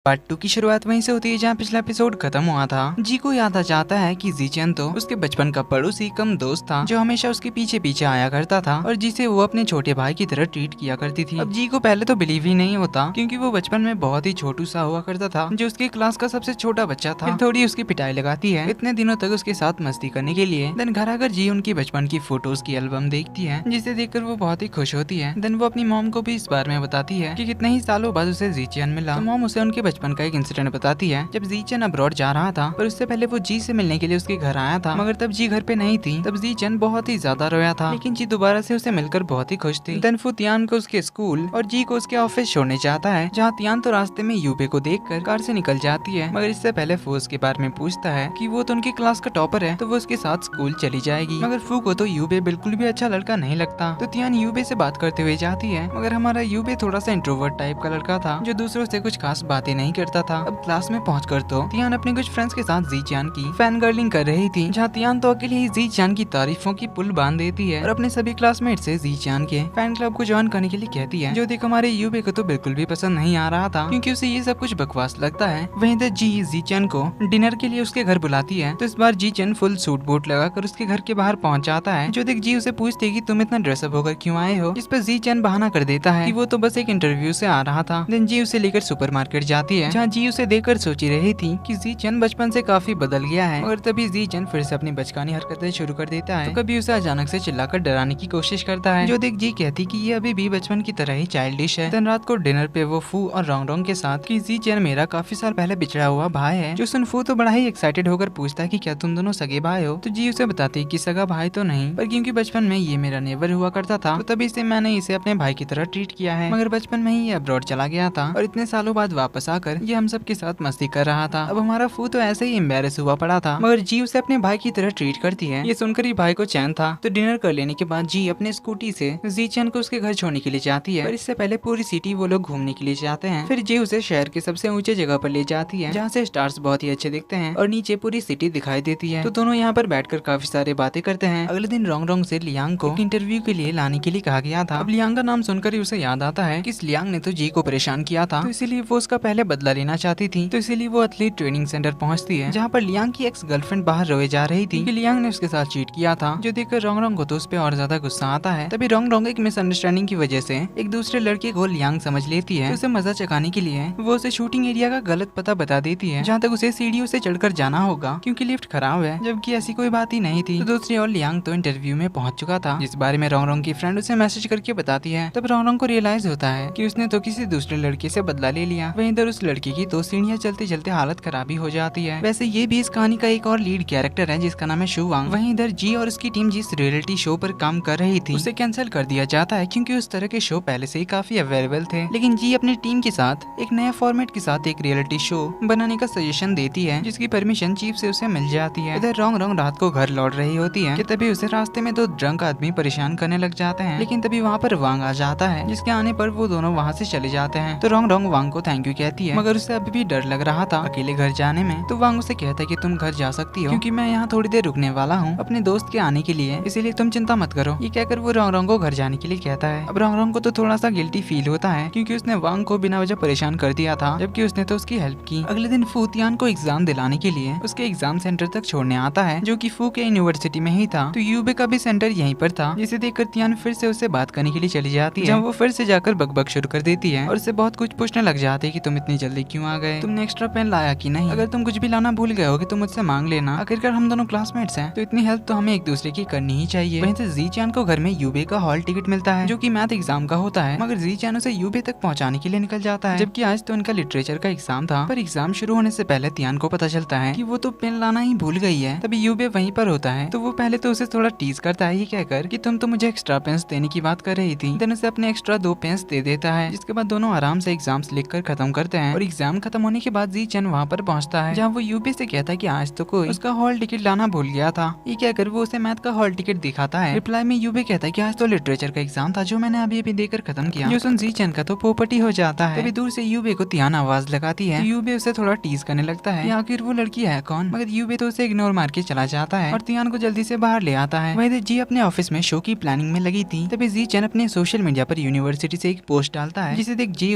Part 2 की शुरुआत वहीं से होती है जहाँ पिछला एपिसोड खत्म हुआ था। जी को याद आ जाता है कि जीचन तो उसके बचपन का पड़ोसी कम दोस्त था जो हमेशा उसके पीछे पीछे आया करता था और जिसे वो अपने छोटे भाई की तरह ट्रीट किया करती थी। अब जी को पहले तो बिलीव ही नहीं होता क्योंकि वो बचपन में बहुत ही छोटू सा हुआ करता था जो उसके क्लास का सबसे छोटा बच्चा था। फिर थोड़ी उसकी पिटाई लगाती है इतने दिनों तक उसके साथ मस्ती करने के लिए। देन घर आकर जी उनकी बचपन की फोटोज की एल्बम देखती है जिसे देखकर वो बहुत ही खुश होती है। देन वो अपनी मॉम को भी इस बारे में बताती है कि कितने ही सालों बाद उसे जीचन मिला। तो मॉम उसे उनके बचपन का एक इंसिडेंट बताती है जब जीचन अब्रॉड जा रहा था पर उससे पहले वो जी से मिलने के लिए उसके घर आया था मगर तब जी घर पे नहीं थी। तब जीचन बहुत ही ज्यादा रोया था लेकिन जी दोबारा से उसे मिलकर बहुत ही खुश थी। देन वो तियान को उसके स्कूल और जी को उसके ऑफिस छोड़ने जाता है जहाँ तियान तो रास्ते में यूबे को देखकर कार से निकल जाती है मगर इससे पहले वो उसके बारे में पूछता है कि वो तो उनकी क्लास का टॉपर है तो वो उसके साथ स्कूल चली जाएगी। मगर फू को तो यूबे बिल्कुल भी अच्छा लड़का नहीं लगता तो तियान यूबे से बात करते हुए जाती है मगर हमारा यूबे थोड़ा सा इंट्रोवर्ट टाइप का लड़का था जो दूसरों से कुछ खास बातें नहीं करता था। अब क्लास में पहुंचकर तो तियान अपने कुछ फ्रेंड्स के साथ जीचान की फैन गर्लिंग कर रही थी जहाँ तियान तो अकेले ही जीचान की तारीफों की पुल बांध देती है और अपने सभी क्लासमेट से जीचान के फैन क्लब को ज्वाइन करने के लिए कहती है जो देख हमारे यूबे को तो बिल्कुल भी पसंद नहीं आ रहा था क्योंकि उसे ये सब कुछ बकवास लगता है। वहीं तो जी जीचन को डिनर के लिए उसके घर बुलाती है तो इस बार जीचन फुल सूट बूट लगाकर उसके घर के बाहर पहुंच जाता है जो देख जी उसे पूछती है कि तुम इतना ड्रेसअप होकर क्यों आए हो। इस पर जीचन बहाना कर देता है कि वो तो बस एक इंटरव्यू से आ रहा था। देन जी उसे लेकर सुपरमार्केट जाती है जहाँ जी उसे देखकर सोच रही थी कि जीचन बचपन से काफी बदल गया है मगर तभी जीचन फिर से अपनी बचकानी हरकतें शुरू कर देता है। तो कभी उसे अचानक से चिल्लाकर डराने की कोशिश करता है जो देख जी कहती कि ये अभी भी बचपन की तरह ही चाइल्डिश है। दिन रात को डिनर पे वो फू और रोंग के साथ कि जीचन मेरा काफी साल पहले बिछड़ा हुआ भाई है जो सुन फू तो बड़ा ही एक्साइटेड होकर पूछता है कि क्या तुम दोनों सगे भाई हो। तो जी उसे बताती कि सगा भाई तो नहीं पर क्योंकि बचपन में ये मेरा नेबर हुआ करता था तो तभी से मैंने इसे अपने भाई की तरह ट्रीट किया है मगर बचपन में ही ये अब्रॉड चला गया था और इतने सालों बाद वापस आकर ये हम सब के साथ मस्ती कर रहा था। अब हमारा फू तो ऐसे ही एम्बेरस हुआ पड़ा था मगर जी उसे अपने भाई की तरह ट्रीट करती है। ये सुनकर ही भाई को चैन था। तो डिनर कर लेने के बाद जी अपने स्कूटी से जीचन को उसके घर छोड़ने के लिए जाती है पर इससे पहले पूरी सिटी वो लोग घूमने के लिए जाते हैं। फिर जी उसे शहर के सबसे ऊंचे जगह पर ले जाती है जहाँ से स्टार्स बहुत ही अच्छे दिखते हैं और नीचे पूरी सिटी दिखाई देती है। तो दोनों यहाँ पर बैठकर काफी सारी बातें करते हैं। अगले दिन रोंग से लियांग को इंटरव्यू के लिए लाने के लिए कहा गया था। अब लियांग का नाम सुनकर ही उसे याद आता है कि इस लियांग ने तो जी को परेशान किया था तो इसीलिए वो उसका पहले बदला लेना चाहती थी। तो इसीलिए वो एथलीट ट्रेनिंग सेंटर पहुंचती है जहाँ पर लियांग की एक्स गर्लफ्रेंड बाहर रोए जा रही थी कि लियांग ने उसके साथ चीट किया था जो देखकर रोंग को तो उस पर और ज्यादा गुस्सा आता है। तभी रोंग एक मिसअंडरस्टैंडिंग की वजह से एक दूसरे लड़के को लियांग समझ लेती है तो उसे मजा चकाने के लिए वो उसे शूटिंग एरिया का गलत पता बता देती है जहाँ तक उसे सीढ़ियों से चढ़कर जाना होगा क्योंकि लिफ्ट खराब है जबकि ऐसी कोई बात ही नहीं थी। तो दूसरी ओर लियांग तो इंटरव्यू में पहुंच चुका था जिस बारे में रोंग की फ्रेंड उसे मैसेज करके बताती है। तब रोंग को रियलाइज होता है कि उसने तो किसी दूसरे लड़के से बदला ले लिया। वहीं इधर उस लड़की की तो सीढ़ियाँ चलते चलते हालत खराब ही हो जाती है। वैसे ये भी इस कहानी का एक और लीड कैरेक्टर है जिसका नाम है शुवांग। वहीं इधर जी और उसकी टीम जिस रियलिटी शो पर काम कर रही थी उसे कैंसिल कर दिया जाता है क्योंकि उस तरह के शो पहले से ही काफी अवेलेबल थे। लेकिन जी अपनी टीम के साथ एक नया फॉर्मेट के साथ एक रियलिटी शो बनाने का सजेशन देती है जिसकी परमिशन चीफ से उसे मिल जाती है। इधर रोंग रात को घर लौट रही होती है कि तभी उसे रास्ते में दो ड्रंक आदमी परेशान करने लग जाते हैं लेकिन तभी वहाँ पर वांग आ जाता है जिसके आने पर वो दोनों वहाँ से चले जाते हैं। तो रोंग वांग को थैंक यू कहती है मगर उसे अभी भी डर लग रहा था अकेले घर जाने में। तो वांग उसे कहता है कि तुम घर जा सकती हो क्योंकि मैं यहाँ थोड़ी देर रुकने वाला हूँ अपने दोस्त के आने के लिए इसीलिए तुम चिंता मत करो। ये कहकर वो रोंग को घर जाने के लिए कहता है। अब रोंग को तो थोड़ा सा गिल्टी फील होता है क्योंकि उसने वांग को बिना वजह परेशान कर दिया था जबकि उसने तो उसकी हेल्प की। अगले दिन फू तियान को एग्जाम दिलाने के लिए उसके एग्जाम सेंटर तक छोड़ने आता है जो कि फू के यूनिवर्सिटी में ही था। तो यूबे का भी सेंटर यहीं पर था जिसे देखकर तियान फिर से उससे बात करने के लिए चली जाती है जहाँ वो फिर से जाकर बकबक शुरू कर देती है और उससे बहुत कुछ पूछने लग जाते हैं कि तुम इतनी जल्दी क्यों आ गए, तुमने एक्स्ट्रा पेन लाया कि नहीं, अगर तुम कुछ भी लाना भूल गए होगे तो मुझसे मांग लेना, आखिरकार हम दोनों क्लासमेट्स हैं तो इतनी हेल्प तो हमें एक दूसरे की करनी ही चाहिए। वहीं से जीचान को घर में यूबे का हॉल टिकट मिलता है जो कि मैथ एग्जाम का होता है मगर जीचान उसे यूबे तक पहुंचाने के लिए निकल जाता है जबकि आज तो उनका लिटरेचर का एग्जाम था। पर एग्जाम शुरू होने से पहले तियान को पता चलता है कि वो तो पेन लाना ही भूल गई है। तभी यूबे वहीं पर होता है तो वो पहले तो उसे थोड़ा टीज करता है ये कहकर कि तुम तो मुझे एक्स्ट्रा पेन्स देने की बात कर रही थी। देन उसे अपने एक्स्ट्रा 2 पेन्स दे देता है जिसके बाद दोनों आराम से एग्जाम्स लिखकर खत्म करते हैं। और एग्जाम खत्म होने के बाद जीचन वहाँ पर पहुँचता है जहाँ वो यूबे से कहता है कि आज तो कोई उसका हॉल टिकट लाना भूल गया था। ये कहकर वो उसे मैथ का हॉल टिकट दिखाता है। रिप्लाई में यूबे कहता है कि आज तो लिटरेचर का एग्जाम था जो मैंने अभी अभी देकर खत्म किया। जो सुन जीचन का तो पोपटी हो जाता है। तभी दूर से यूबे को तियान आवाज लगाती है। यूबे उसे थोड़ा टीज करने लगता है आखिर वो लड़की है कौन, मगर यूबे तो उसे इग्नोर मार के चला जाता है और तियान को जल्दी से बाहर ले आता है। वहीं जी अपने ऑफिस में शो की प्लानिंग में लगी थी। तभी जीचन अपने सोशल मीडिया पर यूनिवर्सिटी से एक पोस्ट डालता है जिसे देख जी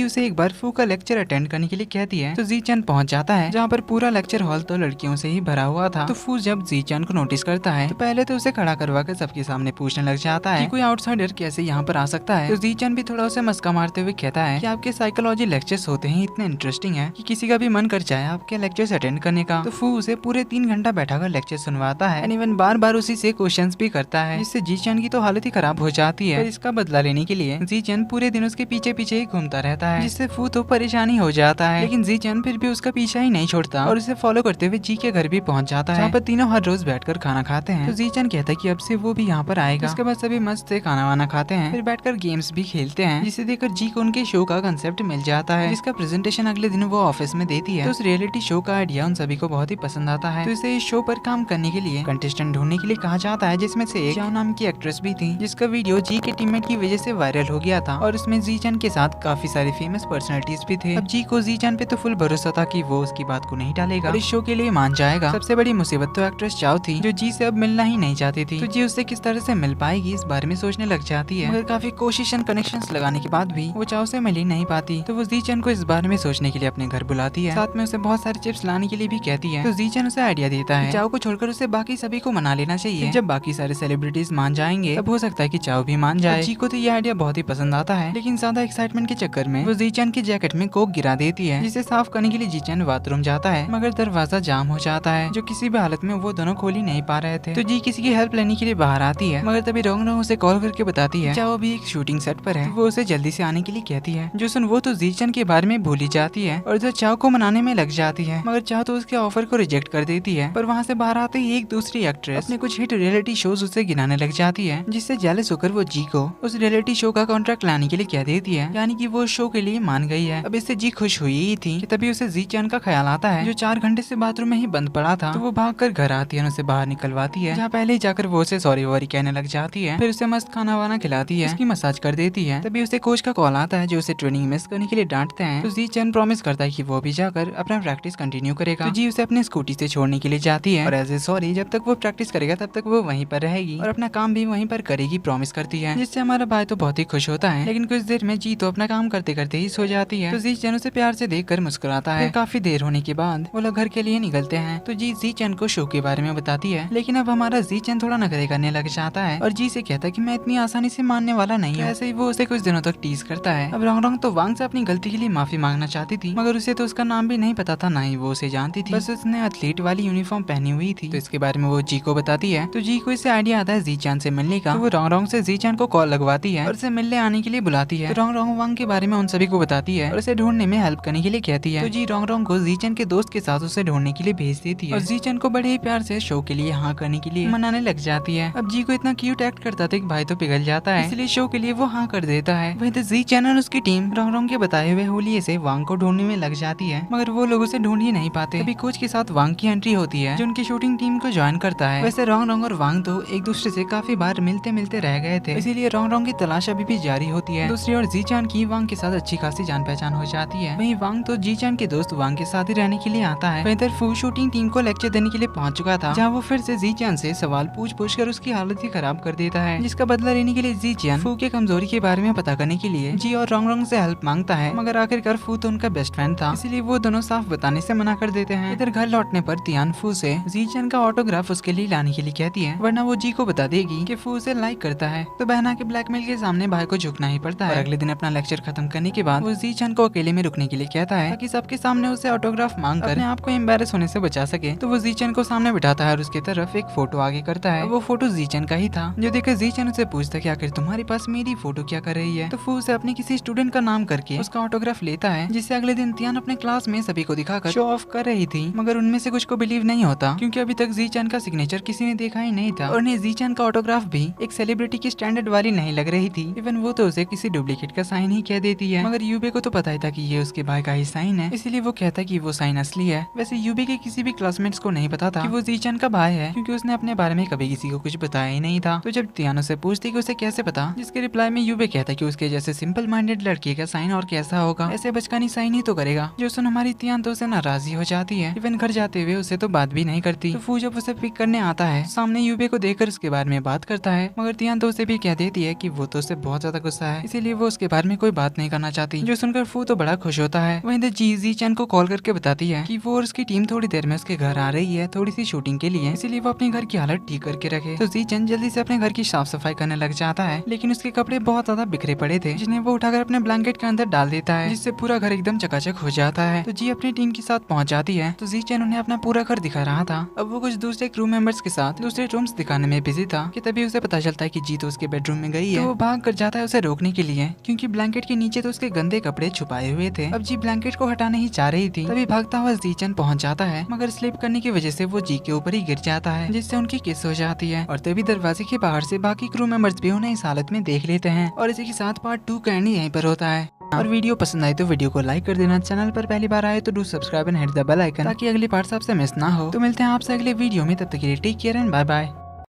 उसे एक बार फू का लेक्चर अटेंड करने के लिए कहती है। तो जीचन पहुंच जाता है जहाँ पर पूरा लेक्चर हॉल तो लड़कियों से ही भरा हुआ था। तो फू जब जीचन को नोटिस करता है तो पहले तो उसे खड़ा करवा कर सबके सामने पूछने लग जाता है कि कोई आउटसाइडर कैसे यहाँ पर आ सकता है। तो जीचन भी थोड़ा उसे मस्का मारते हुए कहता है कि आपके साइकोलॉजी लेक्चर्स होते हैं इतने इंटरेस्टिंग है कि किसी का भी मन कर जाए आपके लेक्चर्स अटेंड करने का। तो फू उसे पूरे 3 घंटा बैठाकर लेक्चर सुनवाता है, इवन बार बार उसी से क्वेश्चंस भी करता है, जिससे जीचन की तो हालत ही खराब हो जाती है। पर इसका बदला लेने के लिए जीचन पूरे दिन उसके पीछे पीछे ही घूमता रहता है, जिससे फू तो परेशानी हो जाता है। लेकिन जीचन फिर भी उसका पीछा ही नहीं छोड़ता और उसे फॉलो करते हुए जी के घर भी पहुंच जाता है, जहाँ पर तीनों हर रोज बैठकर खाना खाते हैं। तो जीचन कहता है कि अब से वो भी यहाँ पर आएगा। उसके बाद सभी मस्त से खाना वाना खाते हैं, फिर बैठकर गेम्स भी खेलते हैं, जिसे देखकर जी को उनके शो का कंसेप्ट मिल जाता है, जिसका प्रेजेंटेशन अगले दिन वो ऑफिस में देती है। तो उस रियलिटी शो का आइडिया उन सभी को बहुत ही पसंद आता है। तो इसे इस शो पर काम करने के लिए कंटेस्टेंट ढूंढने के लिए कहा जाता है, जिसमें से एक चाओ नाम की एक्ट्रेस भी थी, जिसका वीडियो जी के टीममेट की वजह से वायरल हो गया था और उसमें जीचन के साथ काफी सारे फेमस पर्सनालिटीज भी थे। अब जी को जीचन पे तो फुल भरोसा था कि वो उसकी बात को नहीं टालेगा और इस शो के लिए मान जाएगा। सबसे बड़ी मुसीबत तो एक्ट्रेस चाओ थी, जो जी से अब मिलना ही नहीं चाहती थी। तो जी उससे किस तरह से मिल पाएगी इस बारे में सोचने लग जाती है, मगर काफी कोशिश एंड कनेक्शंस लगाने के बाद भी वो चाओ से मिल ही नहीं पाती। तो वो जीचन को इस बारे में सोचने के लिए अपने घर बुलाती है, साथ में उसे बहुत सारे चिप्स लाने के लिए भी कहती है। तो जीचन उसे आइडिया देता है चाओ को छोड़कर उसे बाकी सभी को मना लेना चाहिए। जब बाकी सारे सेलिब्रिटीज मान जाएंगे तब हो सकता है कि चाओ भी मान जाए। जी को तो ये आइडिया बहुत ही पसंद आता है, लेकिन ज्यादा एक्साइटमेंट के चक्कर में वो जीचन की जैकेट में कोक गिरा देती है, जिसे साफ करने के लिए जीचन बाथरूम जाता है, मगर दरवाजा जाम हो जाता है, जो किसी भी हालत में वो दोनों खोल ही नहीं पा रहे थे। तो जी किसी की हेल्प लेने के लिए बाहर आती है, मगर तभी रोंग रोंग उसे कॉल करके बताती है चाओ अभी एक शूटिंग सेट पर है। तो वो उसे जल्दी से आने के लिए कहती है, जो सुन वो तो जीचन के बारे में भूल ही जाती है और जो चाओ को मनाने में लग जाती है, मगर चाओ तो उसके ऑफर को रिजेक्ट कर देती है। पर वहाँ से बाहर आते ही एक दूसरी एक्ट्रेस अपने कुछ हिट रियलिटी शोज उसे गिनाने लग जाती है, जिससे जेलस होकर वो जी को उस रियलिटी शो का कॉन्ट्रैक्ट लाने के लिए कह देती है, यानी कि वो शो के लिए मान गई है। अब इससे जी खुश हुई ही थी कि तभी उसे जीचन का ख्याल आता है, जो 4 घंटे से बाथरूम में ही बंद पड़ा था। तो वो भागकर घर आती है और उसे बाहर निकलवाती है, जहाँ पहले ही जाकर वो उसे सॉरी वॉरी कहने लग जाती है, फिर उसे मस्त खाना वाना खिलाती है, उसकी मसाज कर देती है। तभी उसे कोच का कॉल आता है, जो उसे ट्रेनिंग मिस करने के लिए डांटते हैं। तो जीचन प्रॉमिस करता है कि वो भी जाकर अपना प्रैक्टिस कंटिन्यू करेगा। तो जी उसे अपनी स्कूटी से छोड़ने के लिए जाती है और एज ए सॉरी जब तक वो प्रैक्टिस करेगा तब तक वो वहीं पर रहेगी और अपना काम भी वहीं पर करेगी, प्रॉमिस करती है, जिससे हमारा भाई तो बहुत ही खुश होता है। लेकिन कुछ देर में जी तो अपना काम करते करते ही सो जाती है। तो जीचन उसे प्यार से देखकर मुस्कुराता है। काफी देर होने के बाद वो लोग घर के लिए निकलते हैं। तो जी जीचन को शो के बारे में बताती है, लेकिन अब हमारा जीचन थोड़ा नखरे करने लग जाता है और जी से कहता है कि मैं इतनी आसानी से मानने वाला नहीं हूँ। ऐसे ही वो उसे कुछ दिनों तक टीज करता है। अब रोंग रोंग तो वांग से अपनी गलती के लिए माफी मांगना चाहती थी, मगर उसे तो उसका नाम भी नहीं पता था, ना ही वो उसे जानती थी। बस उसने एथलीट वाली यूनिफॉर्म पहनी हुई थी। तो इसके बारे में वो जी को बताती है। तो जी को इससे आइडिया आता है जीचन से मिलने का। तो वो रोंग रोंग से जीचन को कॉल लगवाती है और उसे मिलने आने के लिए बुलाती है। तो रोंग रोंग वांग के बारे में उन सभी को बताती है और उसे ढूंढने में हेल्प करने के लिए कहती है। तो जी रोंग रोंग को जीचन के दोस्त के साथ उसे ढूंढने के लिए भेज देती है और जीचन को बड़े ही प्यार से शो के लिए हाँ करने के लिए मनाने लग जाती है। अब जी को इतना क्यूट एक्ट करता था कि भाई तो पिघल जाता है, इसलिए शो के लिए वो हाँ कर देता है। वहीं तो जीचन और उसकी टीम रोंग रोंग के बताए हुए होलिये से वांग को ढूंढने में लग जाती है, मगर वो लोग उसे ढूंढ ही नहीं पाते। अभी कोच के साथ वांग की एंट्री होती है, जो उनकी शूटिंग टीम को ज्वाइन करता है। वैसे रोंग रोंग और वांग तो एक दूसरे से काफी बार मिलते मिलते रह गए थे, इसीलिए रोंग रोंग की तलाश अभी भी जारी होती है। दूसरी ओर जीचन की वांग के साथ अच्छी खासी जान पहचान हो जाती है। वहीं वांग तो जीचन के दोस्त वांग के साथ ही रहने के लिए आता है। वहीं फू शूटिंग टीम को लेक्चर देने के लिए पहुंच चुका था, जहाँ वो फिर से जीचन से सवाल पूछ कर उसकी हालत ही खराब कर देता है, जिसका बदला लेने के लिए जीचन फू के कमजोरी के बारे में पता करने के लिए जी और रोंग रोंग से हेल्प मांगता है, मगर आखिरकार फू तो उनका बेस्ट फ्रेंड था, इसीलिए वो दोनों साफ बताने से मना कर देते हैं। इधर घर लौटने पर तियान फू से जीचन का ऑटोग्राफ उसके लिए लाने के लिए कहती है, वरना वो जी को बता देगी कि फू उसे लाइक करता है। तो बहना के ब्लैकमेल के सामने भाई को झुकना ही पड़ता है। और अगले दिन अपना लेक्चर खत्म करने के बाद वो जीचन को अकेले में रुकने के लिए कहता है, ताकि सबके सामने उसे ऑटोग्राफ मांग कर अपने आप को एम्बेरस होने से बचा सके। तो वो जीचन को सामने बिठाता है और उसकी तरफ एक फोटो आगे करता है। वो फोटो जीचन का ही था, जो देखकर जीचन उसे पूछता कि आखिर तुम्हारे पास मेरी फोटो क्या कर रही है। तो फू उसे अपने किसी स्टूडेंट का नाम करके उसका ऑटोग्राफ लेता है, जिससे अगले दिन तियान अपने क्लास में सभी को दिखाकर शो ऑफ कर रही थी, मगर उनमें से कुछ को बिलीव नहीं होता, क्योंकि अभी तक जीचन का सिग्नेचर किसी ने देखा ही नहीं था और उन्हें जीचन का ऑटोग्राफ भी एक सेलिब्रिटी की स्टैंडर्ड वाली नहीं लग रही थी। इवन वो तो उसे किसी डुप्लीकेट का साइन ही कह देती है, मगर यूबे को तो पता ही था कि ये उसके भाई का ही साइन है, इसीलिए वो कहता है कि वो साइन असली है। वैसे यूबे के किसी भी क्लासमेट्स को नहीं पता था कि वो जीचन का भाई है, क्योंकि उसने अपने बारे में कभी किसी को कुछ बताया ही नहीं था। तो जब तियान से पूछती कि उसे कैसे पता, जिसके रिप्लाई में यूबे कहता कि उसके जैसे सिंपल माइंडेड लड़के का साइन और कैसा होगा, ऐसे बचकानी साइन ही तो करेगा। जो सुन हमारी तियान तो उसे नाराजी हो जाती है, इवन घर जाते हुए उसे तो बात भी नहीं करती। तो फू जब उसे पिक करने आता है, सामने यूबे को देखकर उसके बारे में बात करता है, मगर तियान तो उसे भी कह देती है कि वो तो उससे बहुत ज्यादा गुस्सा है, इसीलिए वो उसके बारे में कोई बात नहीं करना चाहती। जो सुनकर फू तो बड़ा खुश होता है। वहीं जी चैन को कॉल करके बताती है कि वो और उसकी टीम थोड़ी देर में उसके घर आ रही है थोड़ी सी शूटिंग के लिए, इसीलिए वो अपने घर की हालत ठीक करके रखे। तो जी चैन जल्दी से अपने घर की साफ सफाई करने लग जाता है, लेकिन उसके कपड़े बहुत ज्यादा बिखरे पड़े थे जिन्हें वो उठाकर अपने ब्लैंकेट के अंदर डाल देता है, जिससे पूरा घर एकदम चकाचक हो जाता है। तो जी अपनी टीम के साथ पहुंच जाती है। तो जी चैन उन्हें अपना पूरा घर दिखा रहा था। अब वो कुछ दूसरे क्रू मेंबर्स के साथ दूसरे रूम्स दिखाने में बिजी था कि तभी उसे पता चलता है कि जी तो उसके बेडरूम में गई है। तो वो भाग कर जाता है उसे रोकने के लिए, क्योंकि ब्लैंकेट के नीचे तो उसके गंदे कपड़े छुपाए हुए थे। अब जी ब्लैंकेट को हटाने ही चाह रही थी, तभी भागता हुआ जी चैन पहुंच जाता है, मगर स्लिप करने की वजह से वो जी के ऊपर ही गिर जाता है, जिससे उनकी किस हो जाती है। और तभी दरवाजे के बाहर से बाकी क्रू मेंबर्स भी उन्हें इस हालत में देख लेते हैं। और इसी के साथ पार्ट 2 का एंड यहीं पर होता है। और वीडियो पसंद आई तो वीडियो को लाइक कर देना, चैनल पर पहली बार आए तो do subscribe and hit the bell icon ताकि अगली पार्ट आपसे मिस ना हो। तो मिलते हैं आपसे अगले वीडियो में, तब तक के लिए take care and bye bye.